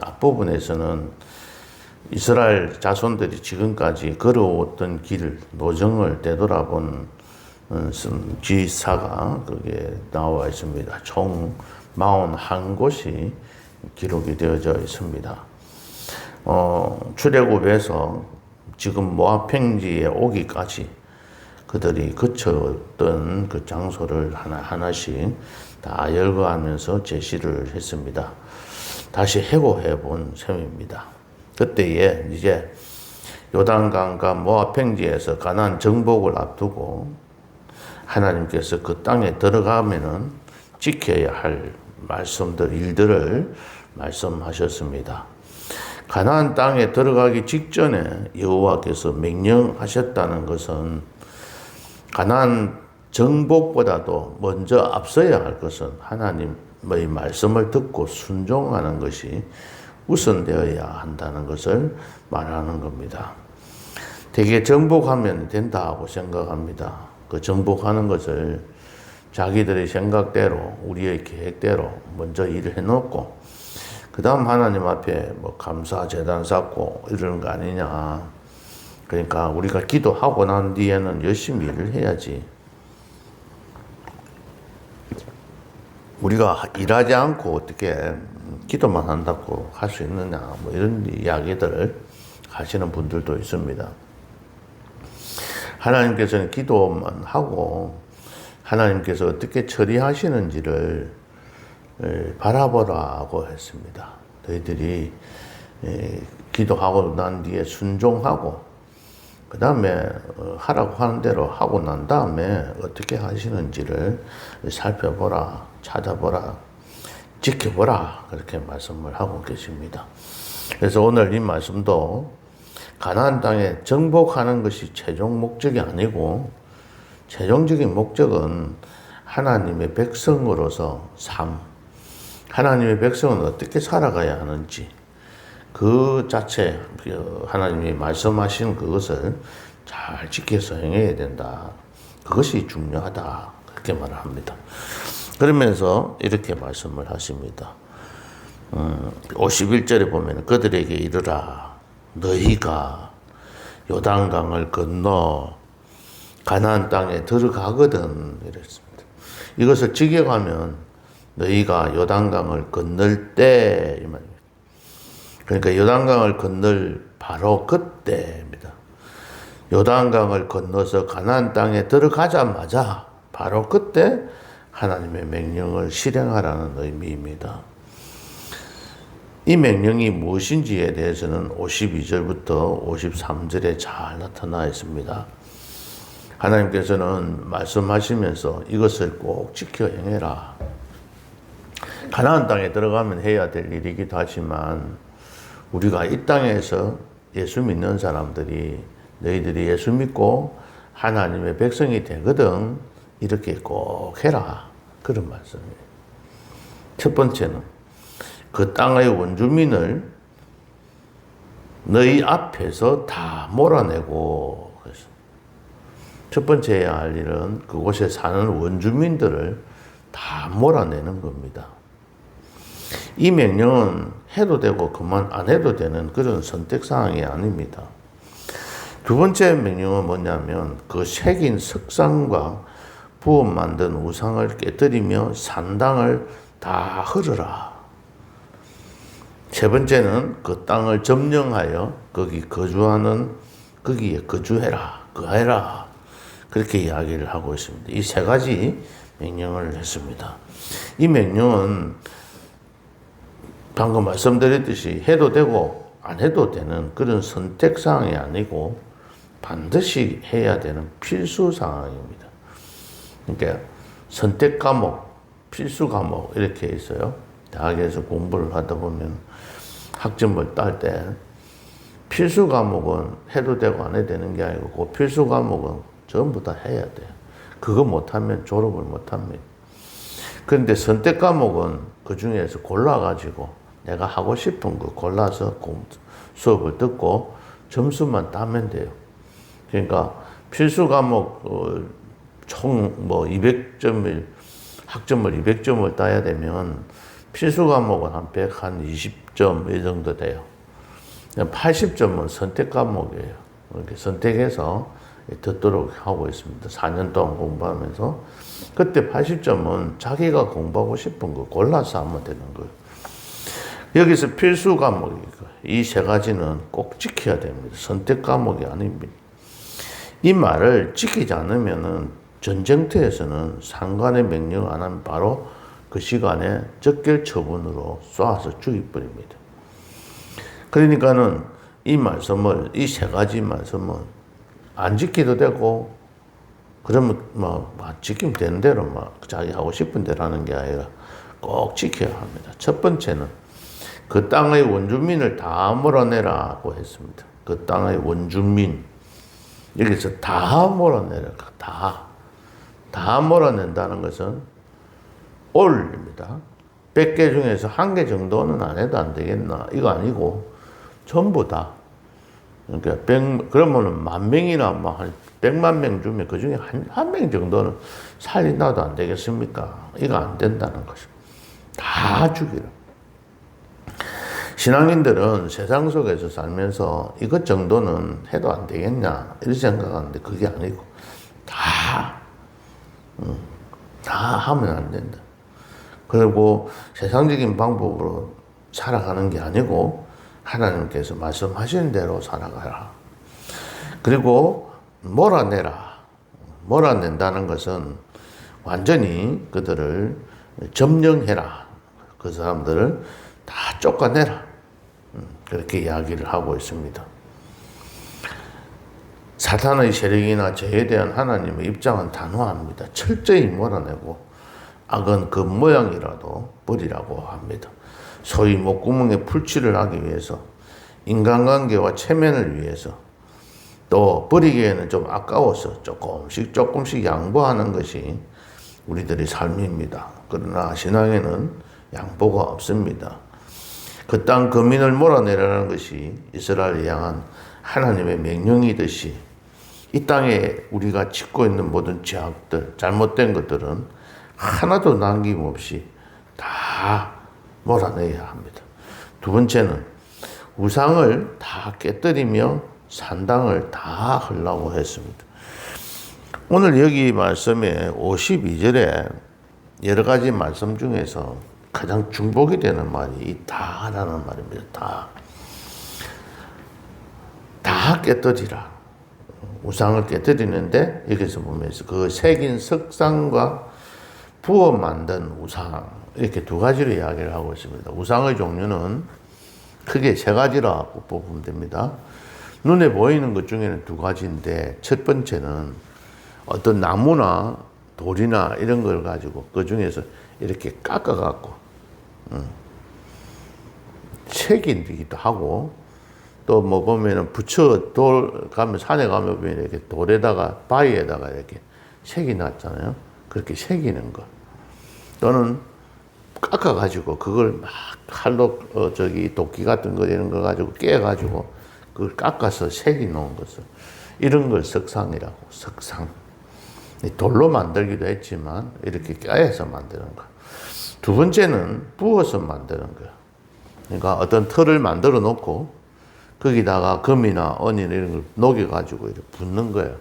앞부분에서는 이스라엘 자손들이 지금까지 걸어왔던 길, 노정을 되돌아본 기사가 거기에 나와 있습니다. 총 41곳이 기록이 되어져 있습니다. 출애굽에서 지금 모압 평지에 오기까지 그들이 거쳤던 그 장소를 하나하나씩 다 열거하면서 제시를 했습니다. 다시 해고해 본 셈입니다. 그때에 이제 요단강과 모압 평지에서 가나안 정복을 앞두고 하나님께서 그 땅에 들어가면은 지켜야 할 일들을 말씀하셨습니다. 가나안 땅에 들어가기 직전에 여호와께서 명령하셨다는 것은 가나안 정복보다도 먼저 앞서야 할 것은 하나님의 말씀을 듣고 순종하는 것이 우선되어야 한다는 것을 말하는 겁니다. 되게 정복하면 된다고 생각합니다. 그 정복하는 것을 자기들의 생각대로, 우리의 계획대로 먼저 일을 해놓고 그 다음 하나님 앞에 감사 제단 쌓고 이러는 거 아니냐. 그러니까 우리가 기도하고 난 뒤에는 열심히 일을 해야지. 우리가 일하지 않고 어떻게 기도만 한다고 할 수 있느냐, 이런 이야기들을 하시는 분들도 있습니다. 하나님께서는 기도만 하고 하나님께서 어떻게 처리하시는지를 바라보라고 했습니다. 너희들이 기도하고 난 뒤에 순종하고 그 다음에 하라고 하는 대로 하고 난 다음에 어떻게 하시는지를 살펴보라, 찾아보라, 지켜보라, 그렇게 말씀을 하고 계십니다. 그래서 오늘 이 말씀도 가나안 땅에 정복하는 것이 최종 목적이 아니고 최종적인 목적은 하나님의 백성으로서 하나님의 백성은 어떻게 살아가야 하는지 그 자체 하나님이 말씀하신 그것을 잘 지켜서 행해야 된다. 그것이 중요하다. 그렇게 말을 합니다. 그러면서 이렇게 말씀을 하십니다. 51절에 보면 그들에게 이르라. 너희가 요단강을 건너 가나안 땅에 들어가거든 이랬습니다. 이것을 직역하면 너희가 요단강을 건널 때 이 말입니다. 그러니까 요단강을 건널 바로 그때입니다. 요단강을 건너서 가나안 땅에 들어가자마자 바로 그때 하나님의 명령을 실행하라는 의미입니다. 이 명령이 무엇인지에 대해서는 52절부터 53절에 잘 나타나 있습니다. 하나님께서는 말씀하시면서 이것을 꼭 지켜 행해라. 가나안 땅에 들어가면 해야 될 일이기도 하지만 우리가 이 땅에서 예수 믿는 사람들이 너희들이 예수 믿고 하나님의 백성이 되거든 이렇게 꼭 해라. 그런 말씀이에요. 첫 번째는 그 땅의 원주민을 너희 앞에서 다 몰아내고 첫 번째 해야 할 일은 그곳에 사는 원주민들을 다 몰아내는 겁니다. 이 명령은 해도 되고 그만 안 해도 되는 그런 선택사항이 아닙니다. 두 번째 명령은 뭐냐면 그 새긴 석상과 부어 만든 우상을 깨뜨리며 산당을 다 헐어라. 세 번째는 그 땅을 점령하여 거기에 거주해라, 거해라. 그렇게 이야기를 하고 있습니다. 이 세 가지 명령을 했습니다. 이 명령은 방금 말씀드렸듯이 해도 되고 안 해도 되는 그런 선택사항이 아니고 반드시 해야 되는 필수사항입니다. 그러니까 선택 과목, 필수 과목 이렇게 있어요. 대학에서 공부를 하다 보면 학점을 딸 때 필수 과목은 해도 되고 안 해도 되는 게 아니고 그 필수 과목은 전부 다 해야 돼요. 그거 못하면 졸업을 못합니다. 그런데 선택 과목은 그 중에서 골라가지고 내가 하고 싶은 거 골라서 수업을 듣고 점수만 따면 돼요. 그러니까 필수 과목 총 200점을 학점을 200점을 따야 되면 필수 과목은 한 120 80점 이 정도 돼요. 80점은 선택 과목이에요. 이렇게 선택해서 듣도록 하고 있습니다. 4년 동안 공부하면서. 그때 80점은 자기가 공부하고 싶은 거 골라서 하면 되는 거예요. 여기서 필수 과목이 이 세 가지는 꼭 지켜야 됩니다. 선택 과목이 아닙니다. 이 말을 지키지 않으면은 전쟁터에서는 상관의 명령을 안 하면 바로 그 시간에 적결 처분으로 쏴서 죽여버립니다. 그러니까는 이 말씀을, 이 세 가지 말씀은 안 지켜도 되고, 그러면 지키면 되는 대로 자기 하고 싶은 대로 하는 게 아니라 꼭 지켜야 합니다. 첫 번째는 그 땅의 원주민을 다 몰아내라고 했습니다. 그 땅의 원주민. 여기서 다 몰아내라. 다 몰아낸다는 것은 올입니다. 100개 중에서 1개 정도는 안 해도 안 되겠나? 이거 아니고 전부 다. 그러니까 그러면은 10,000명이나 한 100만 명 중에 그 중에 한 명 정도는 살인나도 안 되겠습니까? 이거 안 된다는 것입니다. 다 죽이라. 신앙인들은 세상 속에서 살면서 이것 정도는 해도 안 되겠냐 이렇게 생각하는데 그게 아니고 다 하면 안 된다. 그리고 세상적인 방법으로 살아가는 게 아니고 하나님께서 말씀하시는 대로 살아가라. 그리고 몰아낸다는 것은 완전히 그들을 점령해라. 그 사람들을 다 쫓아내라. 그렇게 이야기를 하고 있습니다. 사탄의 세력이나 죄에 대한 하나님의 입장은 단호합니다. 철저히 몰아내고 악은 그 모양이라도 버리라고 합니다. 소위 목구멍에 풀칠을 하기 위해서, 인간관계와 체면을 위해서, 또 버리기에는 좀 아까워서 조금씩 양보하는 것이 우리들의 삶입니다. 그러나 신앙에는 양보가 없습니다. 그 땅 거민을 몰아내라는 것이 이스라엘을 향한 하나님의 명령이듯이 이 땅에 우리가 짓고 있는 모든 죄악들, 잘못된 것들은 하나도 남김없이 다 몰아내야 합니다. 두 번째는 우상을 다 깨뜨리며 산당을 다 헐라고 했습니다. 오늘 여기 말씀에 52절에 여러 가지 말씀 중에서 가장 중복이 되는 말이 이 다라는 말입니다. 다 깨뜨리라. 우상을 깨뜨리는데 여기서 보면 그 새긴 석상과 부어 만든 우상, 이렇게 두 가지로 이야기를 하고 있습니다. 우상의 종류는 크게 세 가지라고 보면 됩니다. 눈에 보이는 것 중에는 두 가지인데, 첫 번째는 어떤 나무나 돌이나 이런 걸 가지고 그 중에서 이렇게 깎아갖고 새기기도 하고, 또 뭐 보면은 산에 가면 이렇게 돌에다가, 바위에다가 이렇게 새기 놨잖아요. 그렇게 새기는 것. 또는 깎아가지고 그걸 막 칼로, 도끼 같은 거 이런 거 가지고 깨가지고 그걸 깎아서 새기 놓은 것을, 이런 걸 석상이라고, 석상. 돌로 만들기도 했지만 이렇게 깨서 만드는 거. 두 번째는 부어서 만드는 거예요. 그러니까 어떤 틀을 만들어 놓고 거기다가 금이나 은이나 이런 걸 녹여가지고 이렇게 붓는 거예요.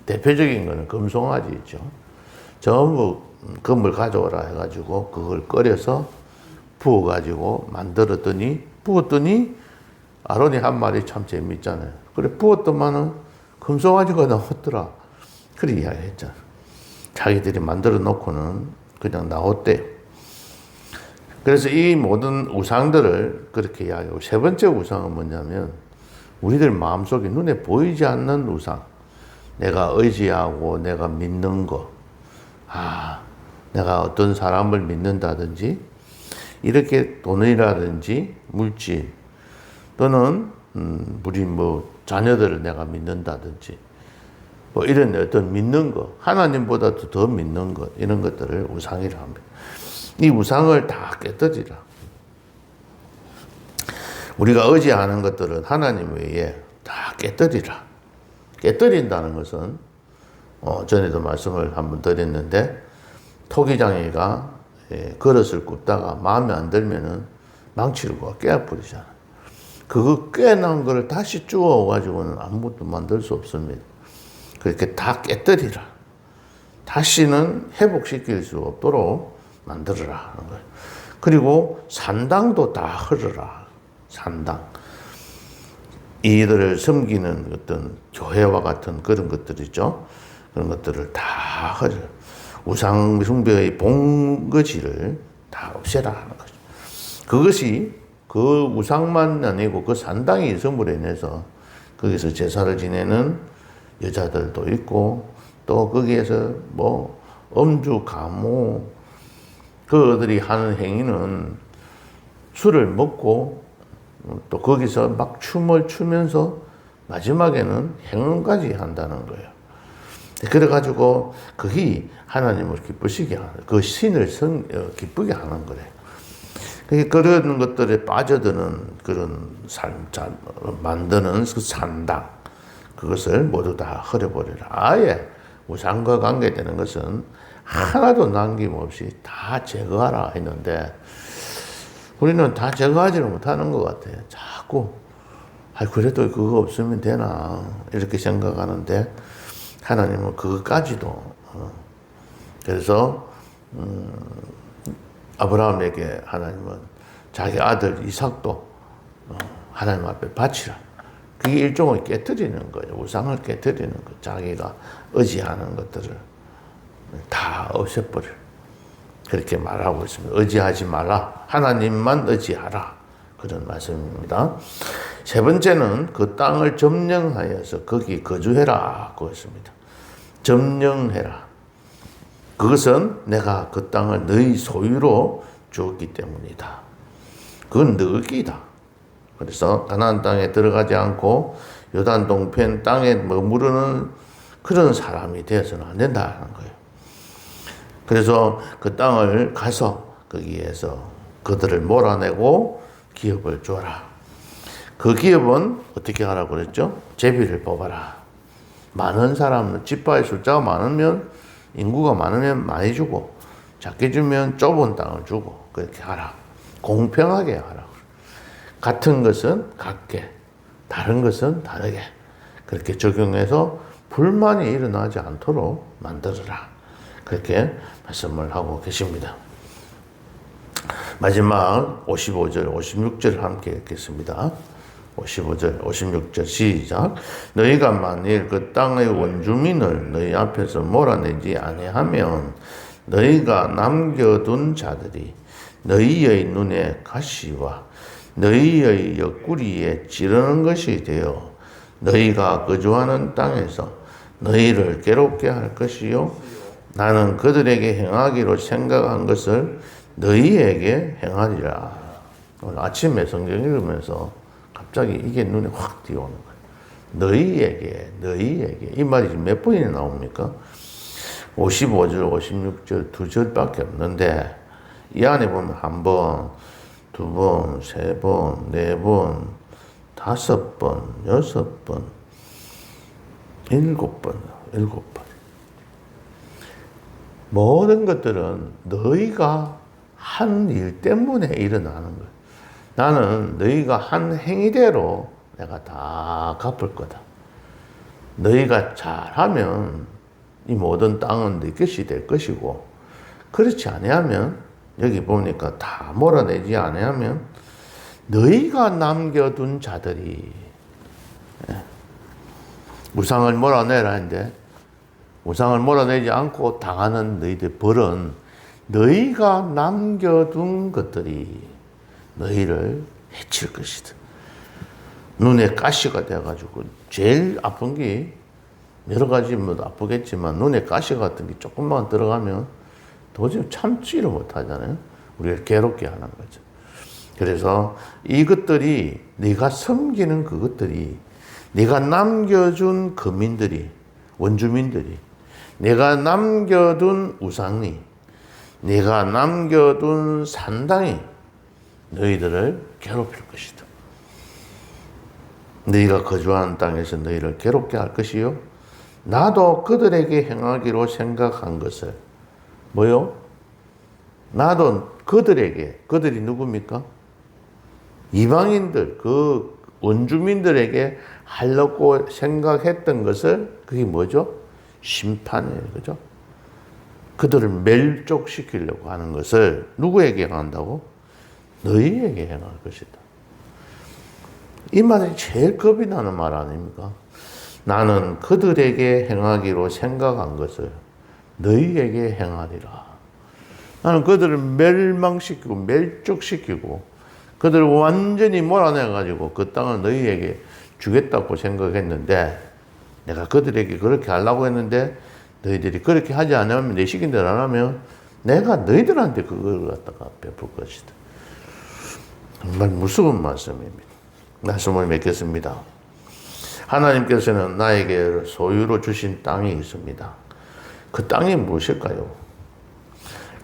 대표적인 거는 금송아지 있죠. 전부 금을 가져오라 해가지고 그걸 끓여서 부어가지고 부었더니 아론이 한 말이 참 재밌잖아요. 그래, 부었더만은 금송아지가 나왔더라. 그래 이야기 했잖아. 자기들이 만들어 놓고는 그냥 나왔대요. 그래서 이 모든 우상들을 그렇게 이야기하고, 세 번째 우상은 뭐냐면 우리들 마음속에 눈에 보이지 않는 우상. 내가 의지하고 내가 믿는 거. 내가 어떤 사람을 믿는다든지, 이렇게 돈이라든지 물질, 또는 우리 자녀들을 내가 믿는다든지, 이런 어떤 믿는 것, 하나님보다도 더 믿는 것, 이런 것들을 우상이라 합니다. 이 우상을 다 깨뜨리라. 우리가 의지하는 것들은 하나님 외에 다 깨뜨리라. 깨뜨린다는 것은 전에도 말씀을 한번 드렸는데, 토기장이가 그릇을 굽다가 마음에 안 들면은 망치를 깨버리잖아. 그거 깨난 걸 다시 주워가지고는 아무것도 만들 수 없습니다. 그렇게 다 깨뜨리라. 다시는 회복시킬 수 없도록 만들어라 하는 거예요. 그리고 산당도 다 헐어라. 산당. 이들을 섬기는 어떤 교회와 같은 그런 것들이죠. 그런 것들을 다 헐어. 우상 숭배의 본거지를 다 없애라 하는 거죠. 그것이 그 우상만 아니고 그 산당이 있음으로 인해서 거기서 제사를 지내는 여자들도 있고 또 거기에서 뭐 음주, 가무 그들이 하는 행위는 술을 먹고 또 거기서 막 춤을 추면서 마지막에는 행음까지 한다는 거예요. 그래가지고 그게 하나님을 기쁘시게 하는, 그 신을 기쁘게 하는 거래요. 그런 것들에 빠져드는 그런 삶, 만드는 그 산당, 그것을 모두 다 헐어버리라. 아예 우상과 관계되는 것은 하나도 남김없이 다 제거하라 했는데, 우리는 다 제거하지를 못하는 것 같아요. 자꾸, 그래도 그거 없으면 되나, 이렇게 생각하는데, 하나님은 그것까지도, 그래서, 아브라함에게 하나님은 자기 아들 이삭도 하나님 앞에 바치라. 그게 일종의 깨뜨리는 거예요. 우상을 깨뜨리는 거. 자기가 의지하는 것들을 다 없애버려. 그렇게 말하고 있습니다. 의지하지 마라. 하나님만 의지하라. 그런 말씀입니다. 세 번째는 그 땅을 점령하여서 거기 거주해라. 그것입니다. 점령해라. 그것은 내가 그 땅을 너희 소유로 주었기 때문이다. 그건 너희다. 그래서 가나안 땅에 들어가지 않고 요단 동편 땅에 머무르는 그런 사람이 되어서는 안 된다는 거예요. 그래서 그 땅을 가서 거기에서 그들을 몰아내고 기업을 줘라. 그 기업은 어떻게 하라고 그랬죠? 제비를 뽑아라. 많은 사람, 지파의 숫자가 많으면 인구가 많으면 많이 주고 작게 주면 좁은 땅을 주고 그렇게 하라. 공평하게 하라. 같은 것은 같게, 다른 것은 다르게 그렇게 적용해서 불만이 일어나지 않도록 만들어라. 그렇게 말씀을 하고 계십니다. 마지막 55절, 56절 함께 읽겠습니다. 55절, 56절 시작. 너희가 만일 그 땅의 원주민을 너희 앞에서 몰아내지 아니하면 너희가 남겨둔 자들이 너희의 눈에 가시와 너희의 옆구리에 찌르는 것이 되어 너희가 거주하는 땅에서 너희를 괴롭게 할 것이요 나는 그들에게 행하기로 생각한 것을 너희에게 행하리라. 오늘 아침에 성경 읽으면서 갑자기 이게 눈에 확 띄어오는 거예요. 너희에게. 이 말이 지금 몇 번이나 나옵니까? 55절, 56절, 2절밖에 없는데, 이 안에 보면 한 번, 두 번, 세 번, 네 번, 5번, 6번, 7번. 모든 것들은 너희가 한 일 때문에 일어나는 거예요. 나는 너희가 한 행위대로 내가 다 갚을 거다. 너희가 잘하면 이 모든 땅은 네 것이 될 것이고, 그렇지 아니하면 여기 보니까 다 몰아내지 아니하면 너희가 남겨둔 자들이 우상을 몰아내라 했는데 우상을 몰아내지 않고 당하는 너희들 벌은 너희가 남겨둔 것들이 너희를 해칠 것이다. 눈에 가시가 돼가지고 제일 아픈 게 여러 가지 뭐 아프겠지만 눈에 가시 같은 게 조금만 들어가면 도저히 참지를 못하잖아요. 우리를 괴롭게 하는 거죠. 그래서 이것들이 네가 섬기는 그것들이 네가 남겨준 거민들이 원주민들이 내가 남겨둔 우상이 네가 남겨둔 산당이 너희들을 괴롭힐 것이다. 너희가 거주하는 땅에서 너희를 괴롭게 할 것이요 나도 그들에게 행하기로 생각한 것을 뭐요? 나도 그들에게, 그들이 누굽니까? 이방인들, 그 원주민들에게 하려고 생각했던 것을 그게 뭐죠? 심판이에요. 그죠? 그들을 멸족시키려고 하는 것을 누구에게 행한다고? 너희에게 행할 것이다. 이 말이 제일 겁이 나는 말 아닙니까? 나는 그들에게 행하기로 생각한 것을 너희에게 행하리라. 나는 그들을 멸망시키고 멸족시키고 그들을 완전히 몰아내가지고 그 땅을 너희에게 주겠다고 생각했는데 내가 그들에게 그렇게 하려고 했는데 너희들이 그렇게 하지 않으면 내 시킨 대로 안 하면 내가 너희들한테 그걸 갖다가 베풀 것이다. 정말 무서운 말씀입니다. 말씀을 맺겠습니다. 하나님께서는 나에게 소유로 주신 땅이 있습니다. 그 땅이 무엇일까요?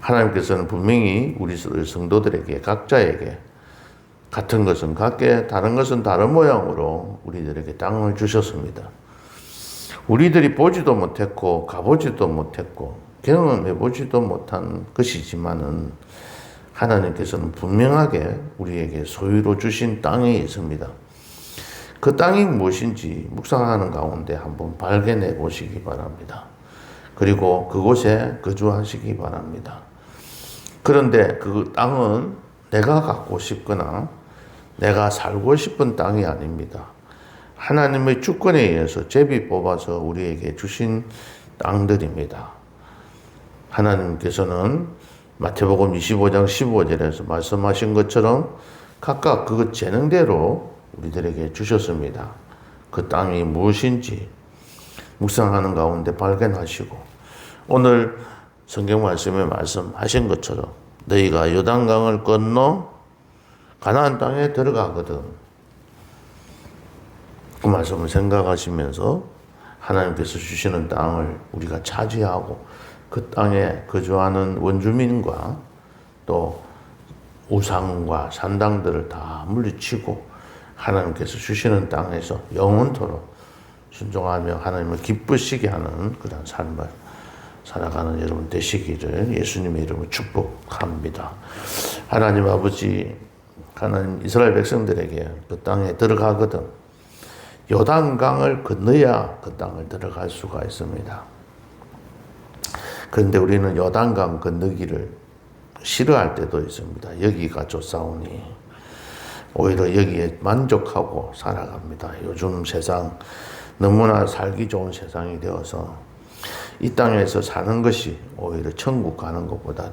하나님께서는 분명히 우리 성도들에게 각자에게 같은 것은 같게 다른 것은 다른 모양으로 우리들에게 땅을 주셨습니다. 우리들이 보지도 못했고 가보지도 못했고 경험해보지도 못한 것이지만은 하나님께서는 분명하게 우리에게 소유로 주신 땅이 있습니다. 그 땅이 무엇인지 묵상하는 가운데 한번 발견해 보시기 바랍니다. 그리고 그곳에 거주하시기 바랍니다. 그런데 그 땅은 내가 갖고 싶거나 내가 살고 싶은 땅이 아닙니다. 하나님의 주권에 의해서 제비 뽑아서 우리에게 주신 땅들입니다. 하나님께서는 마태복음 25장 15절에서 말씀하신 것처럼 각각 그 재능대로 우리들에게 주셨습니다. 그 땅이 무엇인지 묵상하는 가운데 발견하시고 오늘 성경 말씀에 말씀하신 것처럼 너희가 요단강을 건너 가나안 땅에 들어가거든 그 말씀을 생각하시면서 하나님께서 주시는 땅을 우리가 차지하고 그 땅에 거주하는 원주민과 또 우상과 산당들을 다 물리치고 하나님께서 주시는 땅에서 영원토록 순종하며 하나님을 기쁘시게 하는 그런 삶을 살아가는 여러분 되시기를 예수님의 이름으로 축복합니다. 하나님 아버지, 하나님 이스라엘 백성들에게 그 땅에 들어가거든 요단강을 건너야 그 땅을 들어갈 수가 있습니다. 그런데 우리는 요단강 건너기를 싫어할 때도 있습니다. 여기가 좋사오니 오히려 여기에 만족하고 살아갑니다. 요즘 세상 너무나 살기 좋은 세상이 되어서 이 땅에서 사는 것이 오히려 천국 가는 것보다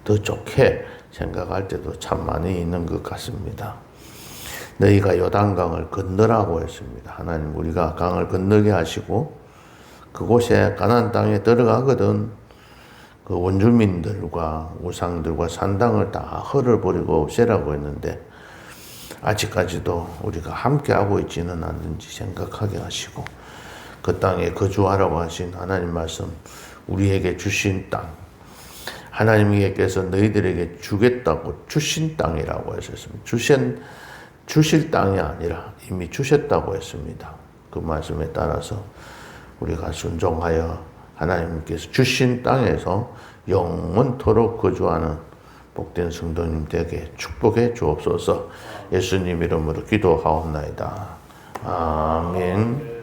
더 좋게 생각할 때도 참 많이 있는 것 같습니다. 너희가 요단강을 건너라고 했습니다. 하나님 우리가 강을 건너게 하시고 그곳에 가나안 땅에 들어가거든 그 원주민들과 우상들과 산당을 다 헐어버리고 없애라고 했는데 아직까지도 우리가 함께하고 있지는 않는지 생각하게 하시고 그 땅에 거주하라고 하신 하나님 말씀 우리에게 주신 땅 하나님께서 너희들에게 주겠다고 주신 땅이라고 하셨습니다. 주실 땅이 아니라 이미 주셨다고 했습니다. 그 말씀에 따라서 우리가 순종하여 하나님께서 주신 땅에서 영원토록 거주하는 복된 성도님 되게 축복해 주옵소서. 예수님 이름으로 기도하옵나이다. 아멘.